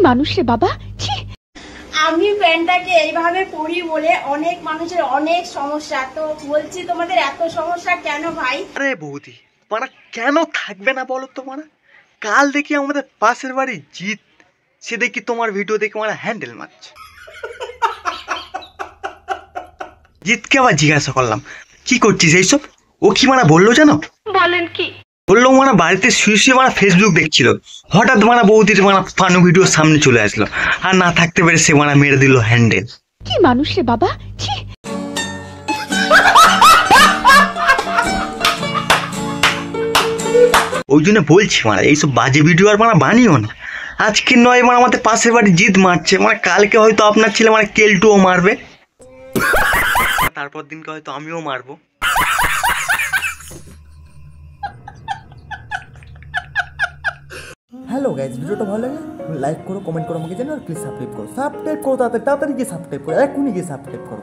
মানুষ রে বাবা, ছি। আমি প্যান্টটাকে এইভাবে পরি বলে অনেক মানুষের অনেক সমস্যা। তো বলছি তোমাদের এত সমস্যা কেন ভাই? আরে বৌদি, তোমরা কেন থাকবে না বলো তো? কাল দেখি আমাদের পাশের বাড়ি জিৎ, সে দেখি তোমার ভিডিও দেখে হ্যান্ডেল মারছে। জিৎকে আবার জিজ্ঞাসা করলাম কি করছিস এইসব? ও কি বললো জানো? বলেন কি? বললো বাড়িতে শুয়ে শুয়ে ফেসবুক দেখছিল, হঠাৎ বৌদির ফানু ভিডিও সামনে চলে আসলো, আর না থাকতে পেরে সে মেরে দিল হ্যান্ডেল। কি মানুষ রে বাবা, ছি। ওই জন্য বলছি এইসব বাজে ভিডিও আর বানিও না। আজকে নয় আমাদের পাশের বাড়ি জিৎ মারছে, কালকে হয়তো আপনার ছেলে কেলটুও মারবে, তারপর দিনকে হয়তো আমিও মারবো। হ্যালো গাইজ, ভিডিওটা ভালো লাগে লাইক করো, কমেন্ট করো, আমাকে জানো, আর প্লিজ সাবস্ক্রাইব করো, তাড়াতাড়ি গিয়ে সাবস্ক্রাইব করো, এখনই গিয়ে সাবস্ক্রাইব করো।